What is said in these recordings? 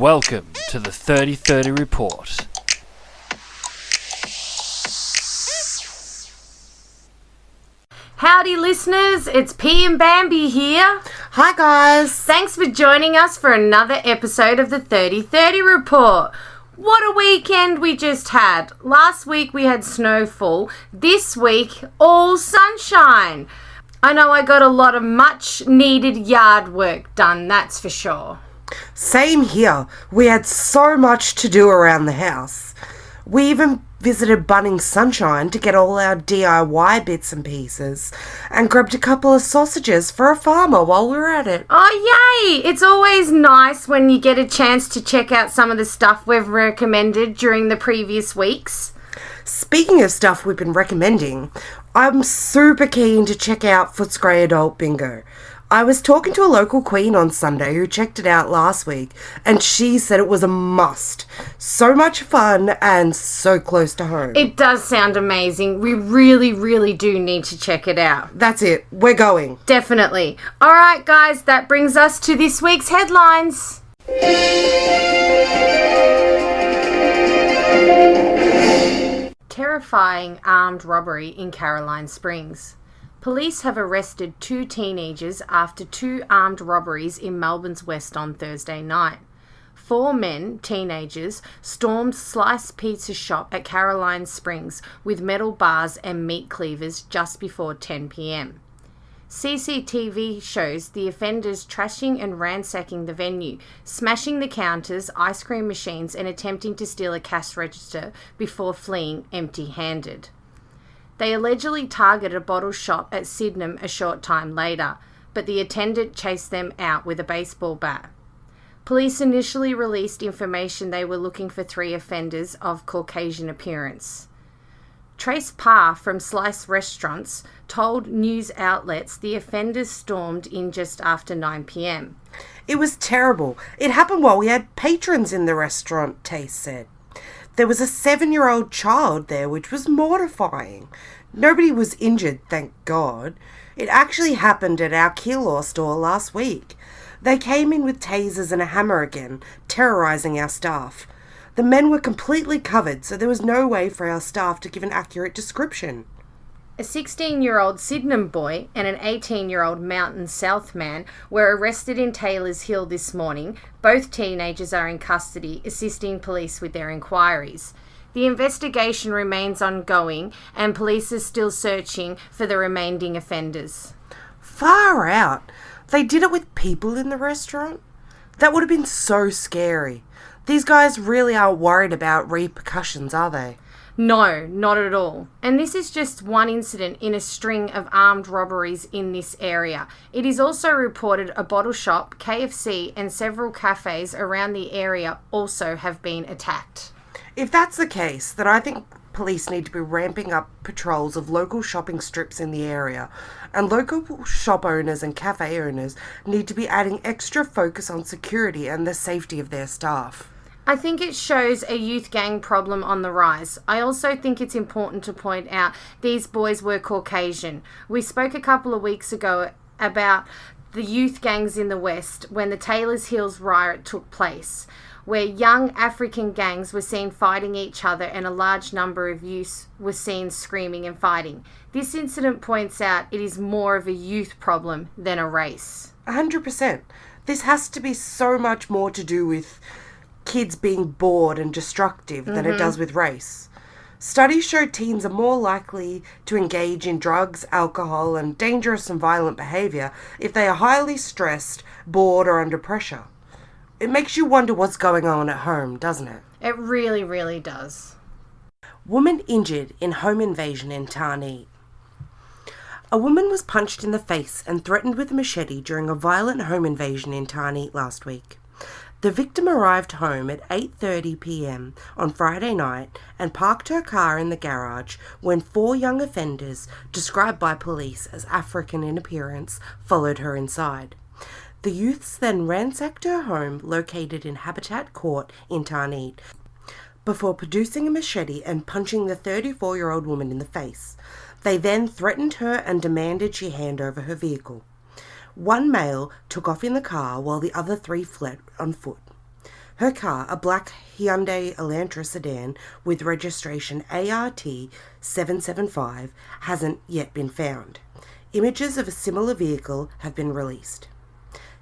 Welcome to the 3030 Report. Howdy listeners, it's P and Bambi here. Hi guys. Thanks for joining us for another episode of the 3030 Report. What a weekend we just had. Last week we had snowfall. This week, all sunshine. I know I got a lot of much needed yard work done, that's for sure. Same here. We had so much to do around the house. We even visited Bunnings Sunshine to get all our DIY bits and pieces and grabbed a couple of sausages for a farmer while we were at it. Oh yay! It's always nice when you get a chance to check out some of the stuff we've recommended during the previous weeks. Speaking of stuff we've been recommending, I'm super keen to check out Footscray Adult Bingo. I was talking to a local queen on Sunday who checked it out last week, and she said it was a must. So much fun and so close to home. It does sound amazing. We really do need to check it out. That's it. We're going. Definitely. All right, guys, that brings us to this week's headlines. Terrifying armed robbery in Caroline Springs. Police have arrested 2 teenagers after 2 armed robberies in Melbourne's West on Thursday night. 4 men, teenagers, stormed Slice Pizza shop at Caroline Springs with metal bars and meat cleavers just before 10 p.m. CCTV shows the offenders trashing and ransacking the venue, smashing the counters, ice cream machines and attempting to steal a cash register before fleeing empty-handed. They allegedly targeted a bottle shop at Sydenham a short time later, but the attendant chased them out with a baseball bat. Police initially released information they were looking for 3 offenders of Caucasian appearance. Trace Parr from Slice Restaurants told news outlets the offenders stormed in just after 9 p.m. It was terrible. It happened while we had patrons in the restaurant, Tace said. There was a 7-year-old child there, which was mortifying. Nobody was injured, thank God. It actually happened at our Keilor store last week. They came in with tasers and a hammer again, terrorising our staff. The men were completely covered, so there was no way for our staff to give an accurate description. A 16-year-old Sydenham boy and an 18-year-old Mountain South man were arrested in Taylors Hill this morning. Both teenagers are in custody, assisting police with their inquiries. The investigation remains ongoing and police are still searching for the remaining offenders. Far out. They did it with people in the restaurant? That would have been so scary. These guys really aren't worried about repercussions, are they? No, not at all. And this is just one incident in a string of armed robberies in this area. It is also reported a bottle shop, KFC, and several cafes around the area also have been attacked. If that's the case, then I think police need to be ramping up patrols of local shopping strips in the area, and local shop owners and cafe owners need to be adding extra focus on security and the safety of their staff. I think it shows a youth gang problem on the rise. I also think it's important to point out these boys were Caucasian. We spoke a couple of weeks ago about the youth gangs in the West when the Taylors Hills riot took place, where young African gangs were seen fighting each other and a large number of youths were seen screaming and fighting. This incident points out it is more of a youth problem than a race. 100%. This has to be so much more to do with kids being bored and destructive than it does with race. Studies show teens are more likely to engage in drugs, alcohol, and dangerous and violent behaviour if they are highly stressed, bored, or under pressure. It makes you wonder what's going on at home, doesn't it? It really does. Woman injured in home invasion in Tarneit. A woman was punched in the face and threatened with a machete during a violent home invasion in Tarneit last week. The victim arrived home at 8:30 p.m. on Friday night and parked her car in the garage when 4 young offenders, described by police as African in appearance, followed her inside. The youths then ransacked her home located in Habitat Court in Tarneit before producing a machete and punching the 34-year-old woman in the face. They then threatened her and demanded she hand over her vehicle. One male took off in the car while the other 3 fled on foot. Her car, a black Hyundai Elantra sedan with registration ART 775, hasn't yet been found. Images of a similar vehicle have been released.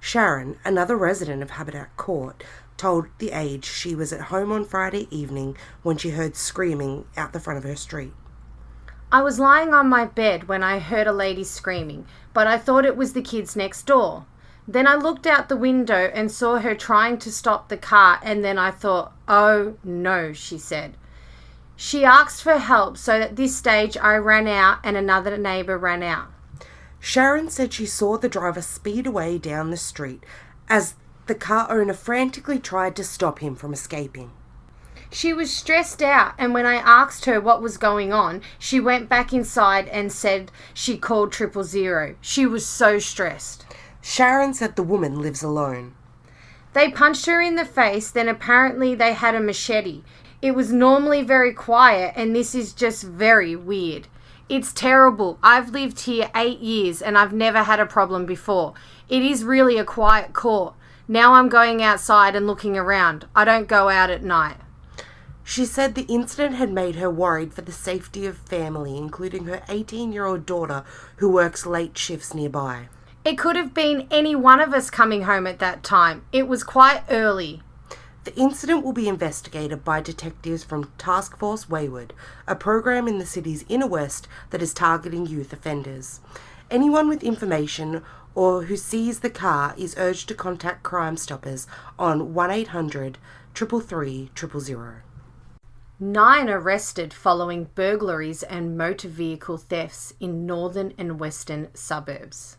Sharon, another resident of Habitat Court, told The Age she was at home on Friday evening when she heard screaming out the front of her street. I was lying on my bed when I heard a lady screaming, but I thought it was the kids next door. Then I looked out the window and saw her trying to stop the car, and then I thought, oh no, she said. She asked for help, so at this stage I ran out and another neighbour ran out. Sharon said she saw the driver speed away down the street as the car owner frantically tried to stop him from escaping. She was stressed out, and when I asked her what was going on, she went back inside and said she called 000. She was so stressed. Sharon said the woman lives alone. They punched her in the face, then apparently they had a machete. It was normally very quiet, and this is just very weird. It's terrible. I've lived here 8 years and I've never had a problem before. It is really a quiet court. Now I'm going outside and looking around. I don't go out at night. She said the incident had made her worried for the safety of family, including her 18-year-old daughter who works late shifts nearby. It could have been any one of us coming home at that time. It was quite early. The incident will be investigated by detectives from Task Force Wayward, a program in the city's inner west that is targeting youth offenders. Anyone with information or who sees the car is urged to contact Crime Stoppers on 1800 333 000. 9 arrested following burglaries and motor vehicle thefts in northern and western suburbs.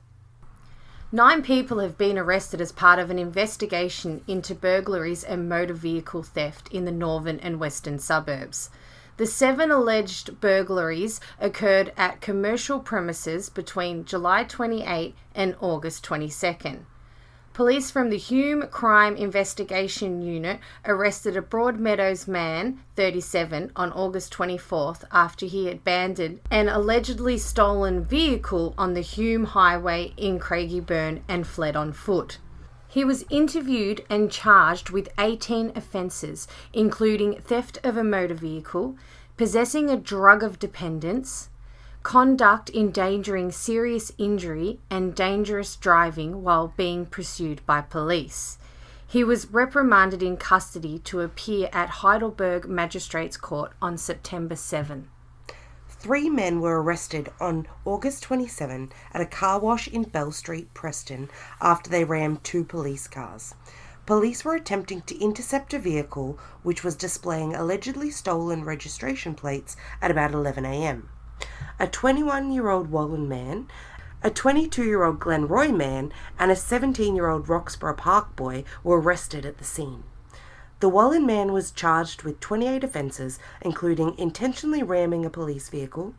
9 people have been arrested as part of an investigation into burglaries and motor vehicle theft in the northern and western suburbs. The 7 alleged burglaries occurred at commercial premises between July 28 and August 22nd. Police from the Hume Crime Investigation Unit arrested a Broadmeadows man, 37, on August 24th after he had abandoned an allegedly stolen vehicle on the Hume Highway in Craigieburn and fled on foot. He was interviewed and charged with 18 offences, including theft of a motor vehicle, possessing a drug of dependence, conduct endangering serious injury, and dangerous driving while being pursued by police. He was reprimanded in custody to appear at Heidelberg Magistrates Court on September 7. 3 men were arrested on August 27 at a car wash in Bell Street, Preston, after they rammed 2 police cars. Police were attempting to intercept a vehicle which was displaying allegedly stolen registration plates at about 11 a.m. A 21-year-old Wallen man, a 22-year-old Glenroy man, and a 17-year-old Roxburgh Park boy were arrested at the scene. The Wallen man was charged with 28 offences, including intentionally ramming a police vehicle,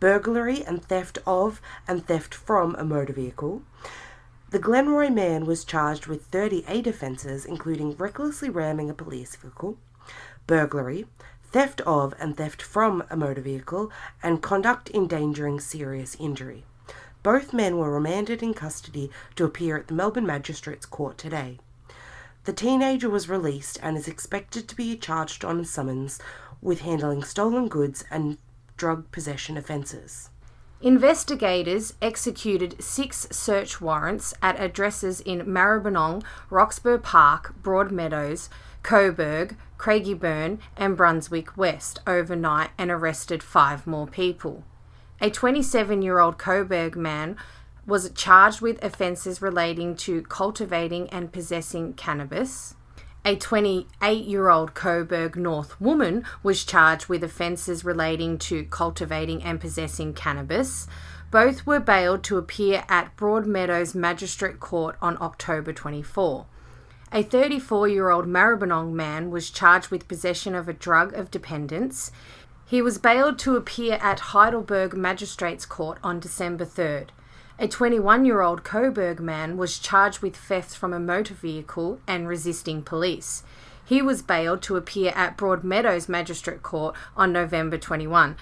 burglary and theft of and theft from a motor vehicle. The Glenroy man was charged with 38 offences, including recklessly ramming a police vehicle, burglary, theft of and theft from a motor vehicle, and conduct endangering serious injury. Both men were remanded in custody to appear at the Melbourne Magistrates Court today. The teenager was released and is expected to be charged on a summons with handling stolen goods and drug possession offences. Investigators executed 6 search warrants at addresses in Maribyrnong, Roxburgh Park, Broadmeadows, Coburg, Craigieburn and Brunswick West overnight and arrested 5 more people. A 27-year-old Coburg man was charged with offences relating to cultivating and possessing cannabis. A 28-year-old Coburg North woman was charged with offences relating to cultivating and possessing cannabis. Both were bailed to appear at Broadmeadows Magistrate Court on October 24. A 34-year-old Maribyrnong man was charged with possession of a drug of dependence. He was bailed to appear at Heidelberg Magistrates Court on December 3rd. A 21-year-old Coburg man was charged with theft from a motor vehicle and resisting police. He was bailed to appear at Broadmeadows Magistrate Court on November 21.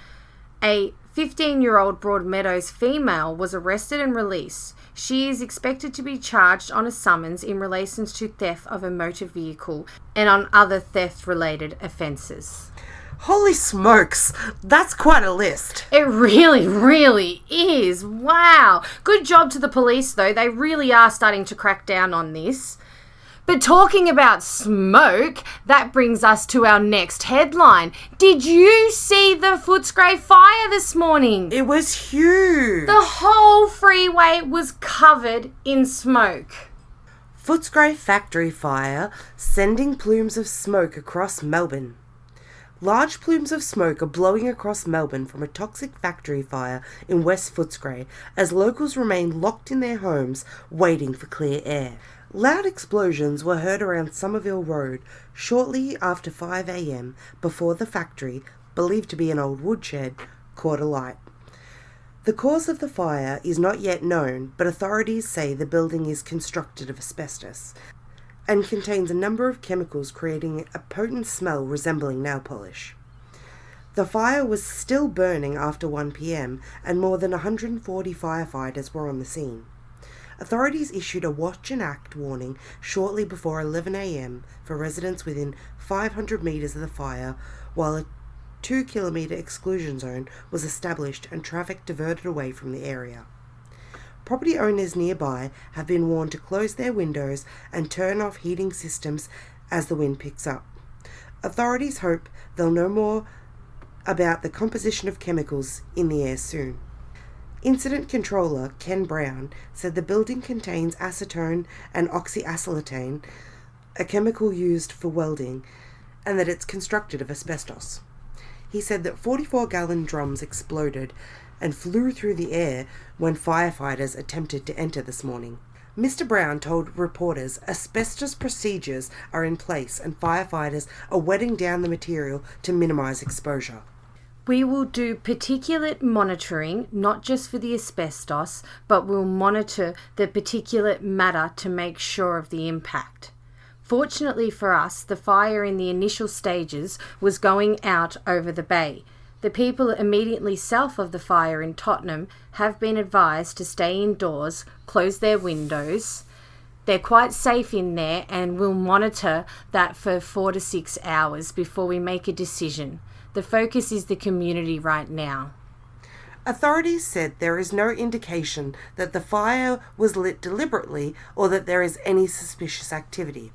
A 15-year-old Broadmeadows female was arrested and released. She is expected to be charged on a summons in relation to theft of a motor vehicle and on other theft-related offences. Holy smokes, that's quite a list. It really, really is. Wow. Good job to the police, though. They really are starting to crack down on this. But talking about smoke, that brings us to our next headline. Did you see the Footscray fire this morning? It was huge. The whole freeway was covered in smoke. Footscray factory fire sending plumes of smoke across Melbourne. Large plumes of smoke are blowing across Melbourne from a toxic factory fire in West Footscray as locals remain locked in their homes waiting for clear air. Loud explosions were heard around Somerville Road shortly after 5 a.m. before the factory, believed to be an old woodshed, caught alight. The cause of the fire is not yet known, but authorities say the building is constructed of asbestos and contains a number of chemicals creating a potent smell resembling nail polish. The fire was still burning after 1 p.m. and more than 140 firefighters were on the scene. Authorities issued a watch and act warning shortly before 11 a.m. for residents within 500 metres of the fire, while a 2-kilometre exclusion zone was established and traffic diverted away from the area. Property owners nearby have been warned to close their windows and turn off heating systems as the wind picks up. Authorities hope they'll know more about the composition of chemicals in the air soon. Incident controller Ken Brown said the building contains acetone and oxyacetylene, a chemical used for welding, and that it's constructed of asbestos. He said that 44-gallon drums exploded and flew through the air when firefighters attempted to enter this morning. Mr. Brown told reporters asbestos procedures are in place and firefighters are wetting down the material to minimise exposure. We will do particulate monitoring, not just for the asbestos, but we'll monitor the particulate matter to make sure of the impact. Fortunately for us, the fire in the initial stages was going out over the bay. The people immediately south of the fire in Tottenham have been advised to stay indoors, close their windows. They're quite safe in there and we'll monitor that for 4 to 6 hours before we make a decision. The focus is the community right now. Authorities said there is no indication that the fire was lit deliberately or that there is any suspicious activity.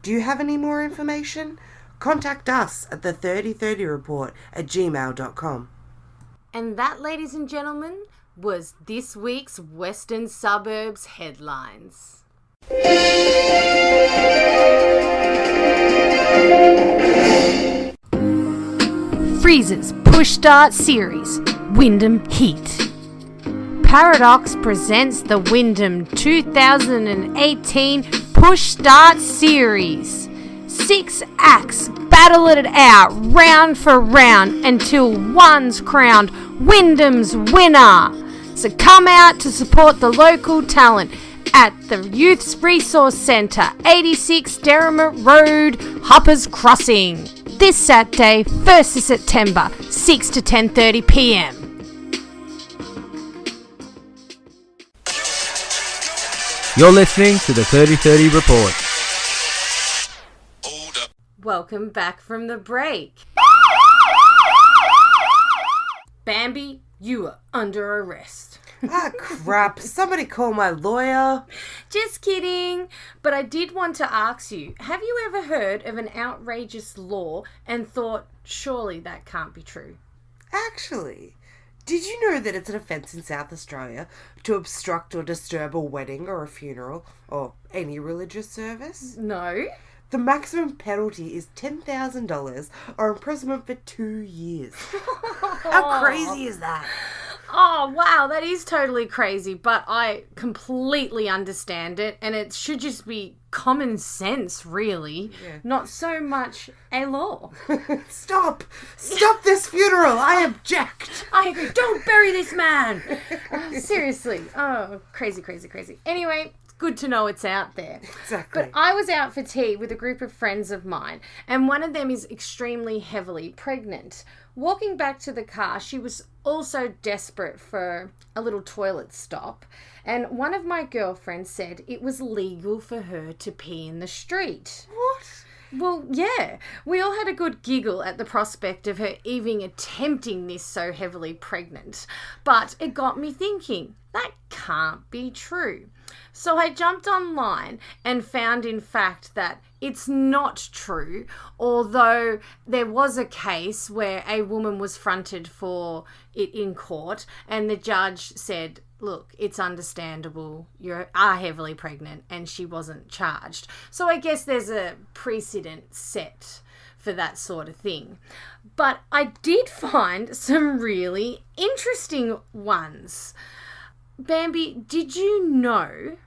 Do you have any more information? Contact us at the 3030report@gmail.com. And that, ladies and gentlemen, was this week's Western Suburbs headlines. Freezer's Push Start Series, Wyndham Heat. Paradox presents the Wyndham 2018 Push Start Series. 6 acts battle it out round for round until one's crowned Wyndham's winner. So come out to support the local talent at the Youth's Resource Centre, 86 Derrimut Road, Hoppers Crossing. This Saturday, 1st of September, 6 to 10:30 p.m. You're listening to the 3030 Report. Welcome back from the break. Bambi, you are under arrest. Ah, crap. Somebody call my lawyer. Just kidding. But I did want to ask you, have you ever heard of an outrageous law and thought, surely that can't be true? Actually, did you know that it's an offence in South Australia to obstruct or disturb a wedding or a funeral or any religious service? No. The maximum penalty is $10,000 or imprisonment for 2 years. How crazy is that? Oh, wow, that is totally crazy, but I completely understand it, and it should just be common sense, really, not so much a law. Stop this funeral, I object. I agree, don't bury this man. Seriously, crazy. Anyway, it's good to know it's out there. Exactly. But I was out for tea with a group of friends of mine, and one of them is extremely heavily pregnant. Walking back to the car, she was also desperate for a little toilet stop, and one of my girlfriends said it was legal for her to pee in the street. What? Well, yeah. We all had a good giggle at the prospect of her even attempting this so heavily pregnant. But it got me thinking, that can't be true. So I jumped online and found, in fact, that it's not true, although there was a case where a woman was fronted for it in court and the judge said, look, it's understandable, you are heavily pregnant, and she wasn't charged. So I guess there's a precedent set for that sort of thing. But I did find some really interesting ones. Bambi, did you know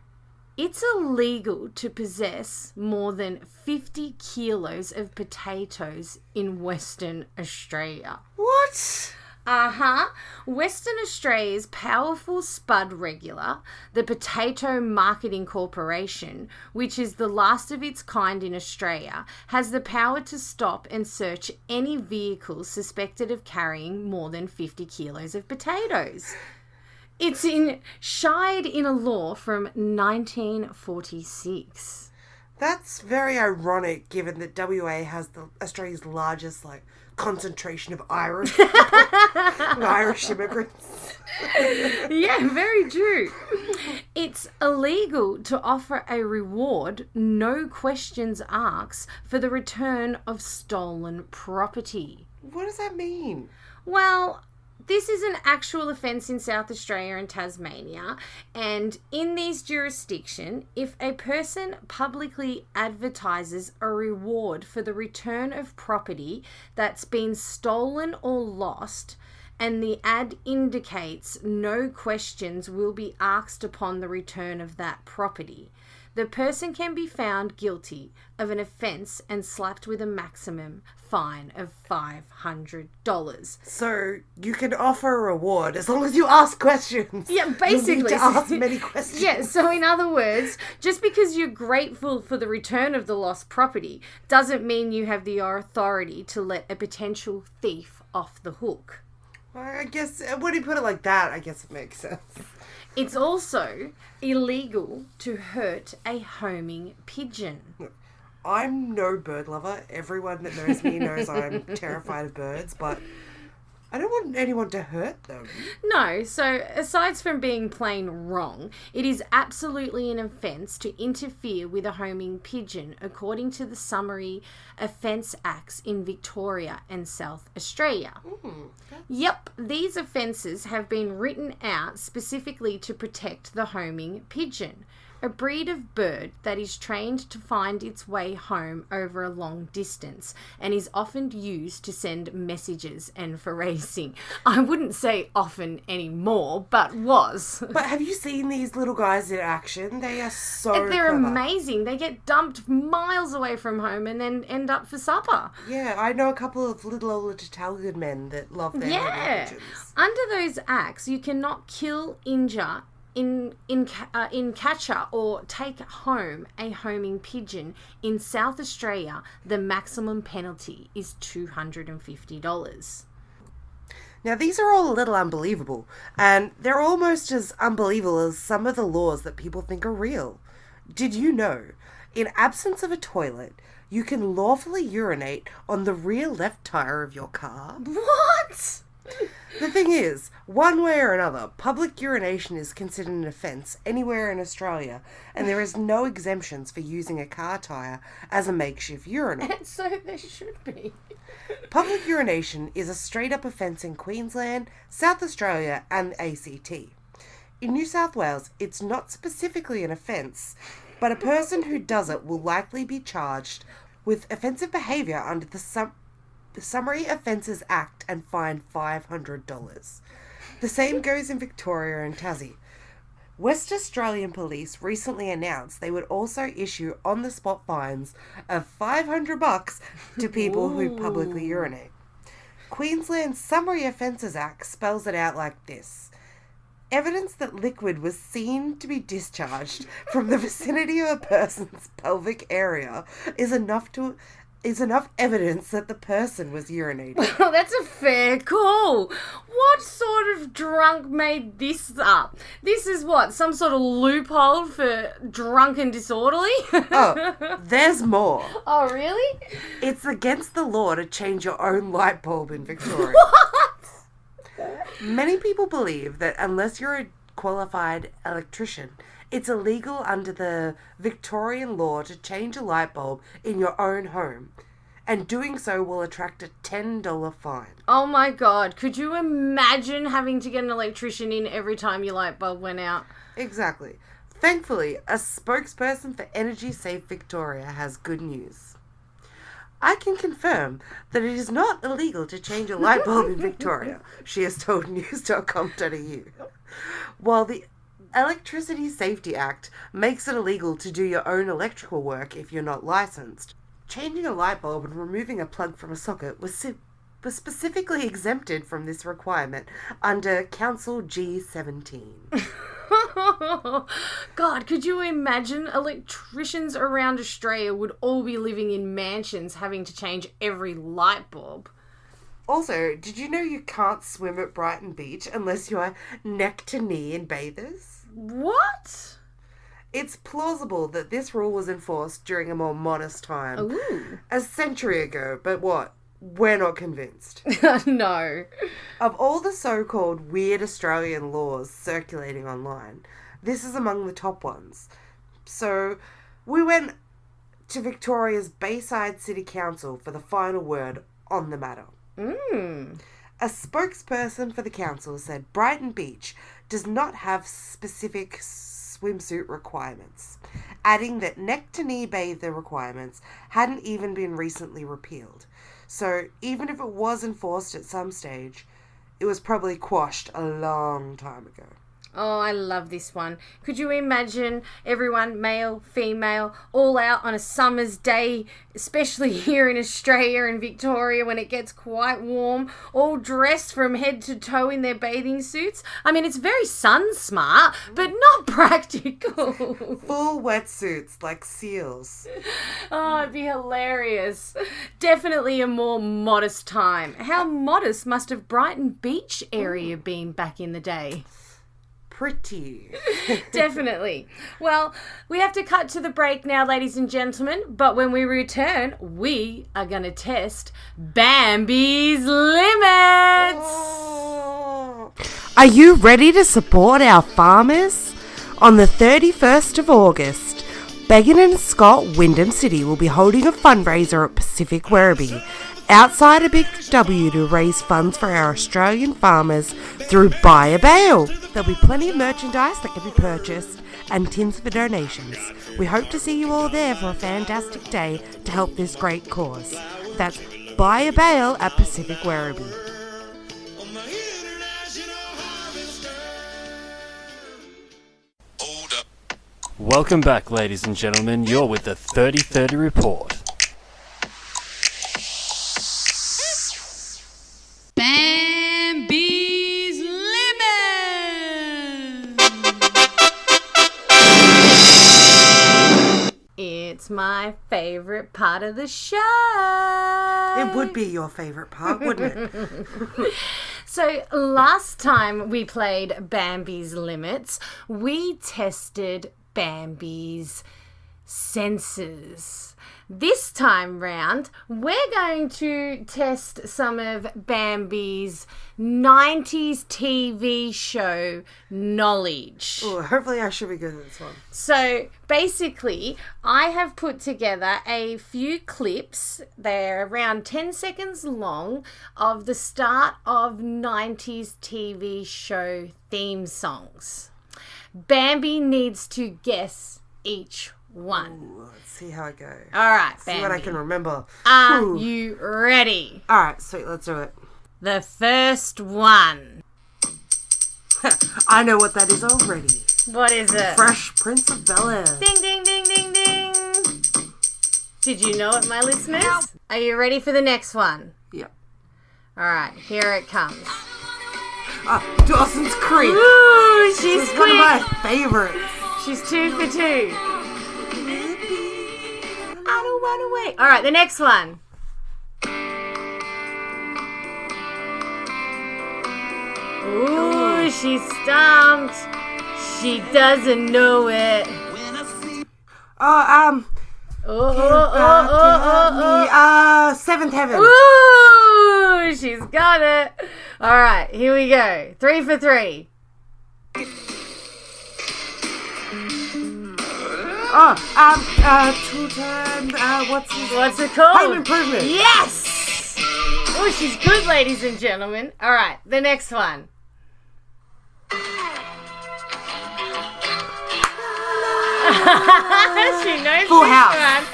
it's illegal to possess more than 50 kilos of potatoes in Western Australia? What? Western Australia's powerful spud regular, the Potato Marketing Corporation, which is the last of its kind in Australia, has the power to stop and search any vehicle suspected of carrying more than 50 kilos of potatoes. It's enshrined in a law from 1946. That's very ironic, given that WA has Australia's largest, concentration of Irish immigrants. Yeah, very true. It's illegal to offer a reward, no questions asked, for the return of stolen property. What does that mean? Well, this is an actual offence in South Australia and Tasmania, and in these jurisdictions, if a person publicly advertises a reward for the return of property that's been stolen or lost, and the ad indicates no questions will be asked upon the return of that property, the person can be found guilty of an offence and slapped with a maximum fine of $500. So you can offer a reward as long as you ask questions. Yeah, basically. You need to ask many questions. Yeah, so in other words, just because you're grateful for the return of the lost property doesn't mean you have the authority to let a potential thief off the hook. Well, I guess, when you put it like that, I guess it makes sense. It's also illegal to hurt a homing pigeon. I'm no bird lover. Everyone that knows me knows I'm terrified of birds, but I don't want anyone to hurt them. No, so aside from being plain wrong, it is absolutely an offence to interfere with a homing pigeon according to the Summary Offence Acts in Victoria and South Australia. Yep, these offences have been written out specifically to protect the homing pigeon, a breed of bird that is trained to find its way home over a long distance and is often used to send messages and for racing. I wouldn't say often anymore, but was. But have you seen these little guys in action? They are so They're clever. amazing. They get dumped miles away from home and then end up for supper. Yeah, I know a couple of little old Italian men that love their homing pigeons. Under those acts, you cannot kill, injure, capture or take home a homing pigeon. In South Australia, the maximum penalty is $250. Now, these are all a little unbelievable, and they're almost as unbelievable as some of the laws that people think are real. Did you know, in absence of a toilet, you can lawfully urinate on the rear left tire of your car? What? The thing is, one way or another, public urination is considered an offence anywhere in Australia, and there is no exemptions for using a car tyre as a makeshift urinal. And so there should be. Public urination is a straight-up offence in Queensland, South Australia, and the ACT. In New South Wales, it's not specifically an offence, but a person who does it will likely be charged with offensive behaviour under the Summary Offences Act and fined $500. The same goes in Victoria and Tassie. West Australian Police recently announced they would also issue on-the-spot fines of $500 to people who publicly urinate. Queensland's Summary Offences Act spells it out like this. Evidence that liquid was seen to be discharged from the vicinity of a person's pelvic area is enough to is enough evidence that the person was urinating. Well, that's a fair call. What sort of drunk made this up? This is what, some sort of loophole for drunk and disorderly? Oh, there's more. Oh, really? It's against the law to change your own light bulb in Victoria. What? Many people believe that unless you're a qualified electrician, it's illegal under the Victorian law to change a light bulb in your own home, and doing so will attract a $10 fine. Oh my God, could you imagine having to get an electrician in every time your light bulb went out? Exactly. Thankfully, a spokesperson for Energy Safe Victoria has good news. I can confirm that it is not illegal to change a light bulb in Victoria, she has told news.com.au. While the Electricity Safety Act makes it illegal to do your own electrical work if you're not licensed, changing a light bulb and removing a plug from a socket was specifically exempted from this requirement under Council G17. God, could you imagine electricians around Australia would all be living in mansions having to change every light bulb? Also, did you know you can't swim at Brighton Beach unless you are neck to knee in bathers? What? It's plausible that this rule was enforced during a more modest time. Ooh. A century ago, but what? We're not convinced. No. Of all the so-called weird Australian laws circulating online, this is among the top ones. So, we went to Victoria's Bayside City Council for the final word on the matter. A spokesperson for the council said Brighton Beach does not have specific swimsuit requirements, adding that neck-to-knee bather requirements hadn't even been recently repealed. So even if it was enforced at some stage, it was probably quashed a long time ago. Oh, I love this one. Could you imagine everyone, male, female, all out on a summer's day, especially here in Australia and Victoria when it gets quite warm, all dressed from head to toe in their bathing suits? I mean, it's very sun smart, but not practical. Full wetsuits like seals. Oh, it'd be hilarious. Definitely a more modest time. How modest must have Brighton Beach area been back in the day? Pretty. Definitely. Well, we have to cut to the break now, ladies and gentlemen, but when we return, we are going to test Bambi's limits. Are you ready to support our farmers? On the 31st of August, Began and Scott Wyndham City will be holding a fundraiser at Pacific Werribee outside a Big W to raise funds for our Australian farmers through Buy a Bale. There'll be plenty of merchandise that can be purchased and tins for donations. We hope to see you all there for a fantastic day to help this great cause. That's Buy a Bale at Pacific Werribee. Welcome back, ladies and gentlemen. You're with the 3030 Report. Bambi's Limit! It's my favourite part of the show. It would be your favourite part, wouldn't it? So last time we played Bambi's Limits, we tested Bambi's senses. This time round, we're going to test some of Bambi's 90s TV show knowledge. Ooh, hopefully I should be good at this one. So basically, I have put together a few clips, they're around 10 seconds long, of the start of 90s TV show theme songs. Bambi needs to guess each one. Ooh, let's see how I go. All right, See Bambi. what I can remember. Are you ready? All right, sweet, let's do it. The first one. I know what that is already. What is it? Fresh Prince of Bel-Air. Ding, ding, ding, ding, ding. Did you know it, my listeners? Yep. Are you ready for the next one? Yep. All right, here it comes. Dawson's Creek. Ooh, she's This is quick. one of my favorites. She's 2 for 2. I don't run away. All right, the next one. Ooh, she's stumped. She doesn't know it. Seventh Heaven. Ooh, she's got it. All right, here we go. 3 for 3. True Time. What's it called? Home Improvement. Yes. Oh, she's good, ladies and gentlemen. All right, the next one. She knows Full this House. one.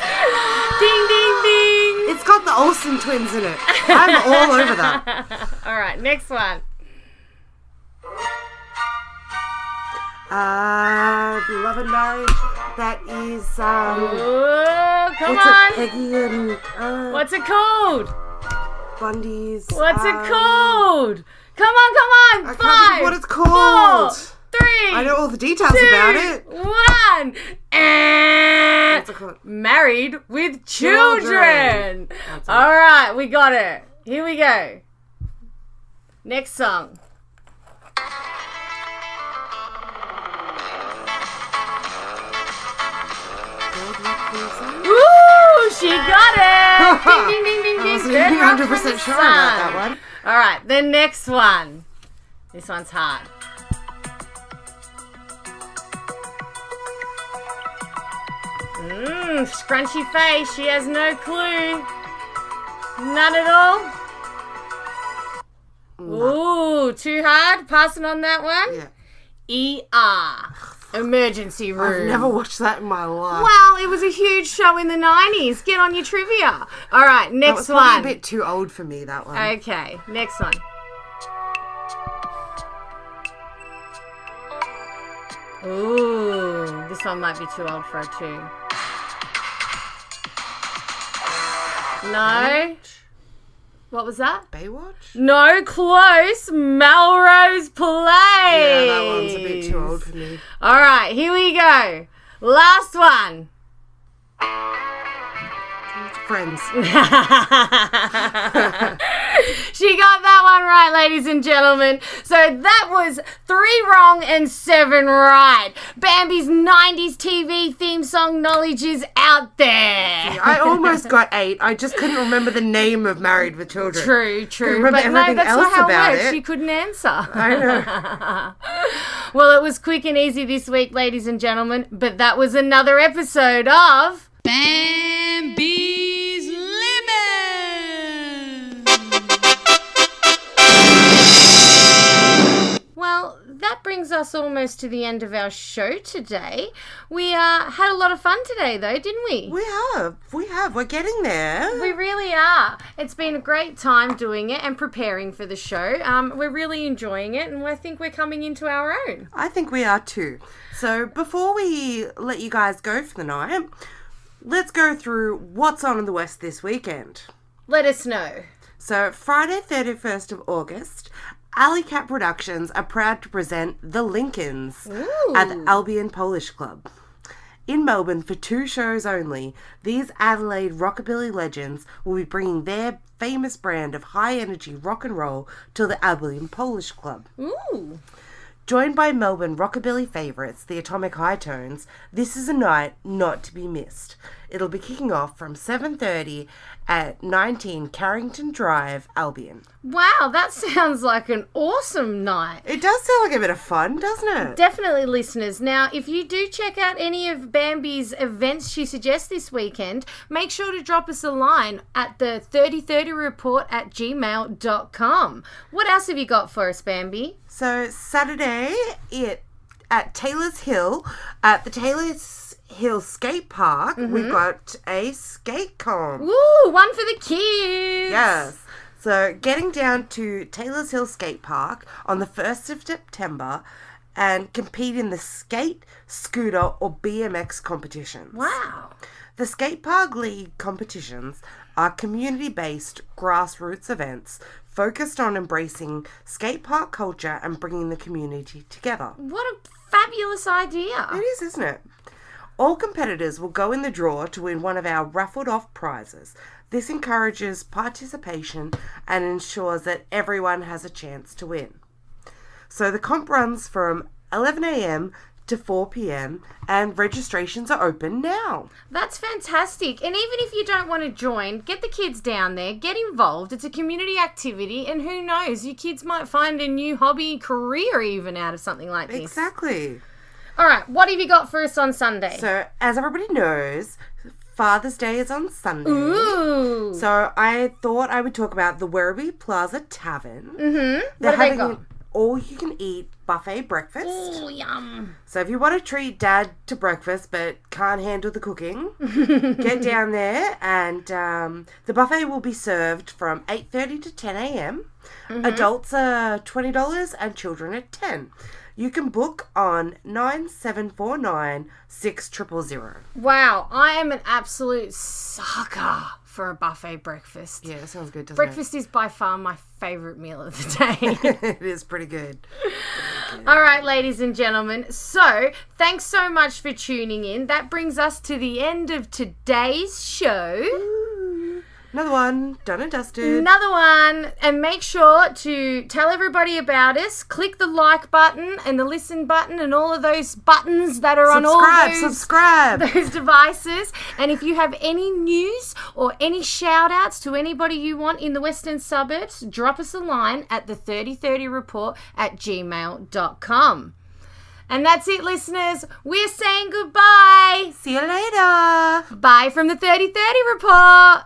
Ding, ding, ding. It's got the Olsen twins in it. I'm all over that. All right, next one. Love and Marriage. That is, Ooh, come what's on. it, Peggy and, What's it called? Bundy's. What's it called? Come on. I 5, can't think of what it's called. 4, 3. I know all the details 2, about it. 1. What's it called? Married with Children. That's it. All right, we got it. Here we go. Next song. Woo! She got it. Ding, ding, ding, ding, ding. I wasn't Third even rock 100% from the sure about sun. that one. All right, the next one. This one's hard. Scrunchy face. She has no clue. None at all. Ooh, too hard. Passing on that one. Yeah. ER. Emergency room. I've never watched that in my life. Well, it was a huge show in the 90s. Get on your trivia. All right, That next was probably one. a bit too old for me, that one. Okay, next one. Ooh, this one might be too old for her too. No. What was that? Baywatch? No, close. Melrose Place. Yeah, that one's a bit too old for me. All right, here we go. Last one. Friends. She got that one right, ladies and gentlemen. So that was 3 wrong and 7 right. Bambi's 90s TV theme song knowledge is out there. I almost got 8. I just couldn't remember the name of Married with Children. True. remember But no, everything that's else not how about it works. it. She couldn't answer. I know. Well, it was quick and easy this week, ladies and gentlemen. But that was another episode of Bambi's Lemon. Well, that brings us almost to the end of our show today. We had a lot of fun today, though, didn't we? We have. We're getting there. We really are. It's been a great time doing it and preparing for the show. We're really enjoying it, and I think we're coming into our own. I think we are too. So before we let you guys go for the night, let's go through what's on in the West this weekend. Let us know. So Friday, 31st of August, Alley Cat Productions are proud to present The Lincolns at the Albion Polish Club. In Melbourne, for 2 shows only, these Adelaide rockabilly legends will be bringing their famous brand of high-energy rock and roll to the Albion Polish Club. Ooh. Joined by Melbourne rockabilly favourites, the Atomic High Tones, this is a night not to be missed. It'll be kicking off from 7:30 at 19 Carrington Drive, Albion. Wow, that sounds like an awesome night. It does sound like a bit of fun, doesn't it? Definitely, listeners. Now, if you do check out any of Bambi's events she suggests this weekend, make sure to drop us a line at the 3030report@gmail.com. What else have you got for us, Bambi? So Saturday at Taylor's Hill, at the Taylor's Hill Skate Park, we've got a skate comp. Ooh, one for the kids. Yes. So getting down to Taylor's Hill Skate Park on the 1st of September and compete in the skate, scooter or BMX competitions. Wow. The Skate Park League competitions are community-based grassroots events focused on embracing skate park culture and bringing the community together. What a fabulous idea. It is, isn't it? All competitors will go in the draw to win one of our raffled-off prizes. This encourages participation and ensures that everyone has a chance to win. So the comp runs from 11 a.m. to 4 p.m. and registrations are open now. That's fantastic. And even if you don't want to join, get the kids down there, get involved. It's a community activity, and who knows, your kids might find a new hobby, career even out of something like this. Exactly. All right, what have you got for us on Sunday? So, as everybody knows, Father's Day is on Sunday. Ooh. So, I thought I would talk about the Werribee Plaza Tavern. Mm-hmm. They're What have they having got? an all-you-can-eat buffet breakfast. Oh, yum. So, if you want to treat Dad to breakfast but can't handle the cooking, get down there and the buffet will be served from 8:30 to 10 a.m. Mm-hmm. Adults are $20 and children are $10. You can book on 9749 6000. Wow, I am an absolute sucker for a buffet breakfast. Yeah, that sounds good, doesn't Breakfast is by far my favourite meal of the day. it? It is pretty good. All right, ladies and gentlemen. So, thanks so much for tuning in. That brings us to the end of today's show. Another one, done and dusted. Another one. And make sure to tell everybody about us. Click the like button and the listen button and all of those buttons that are on all Subscribe. those devices. And if you have any news or any shout outs to anybody you want in the western suburbs, drop us a line at the3030report@gmail.com. And that's it, listeners. We're saying goodbye. See you later. Bye from the 3030 Report.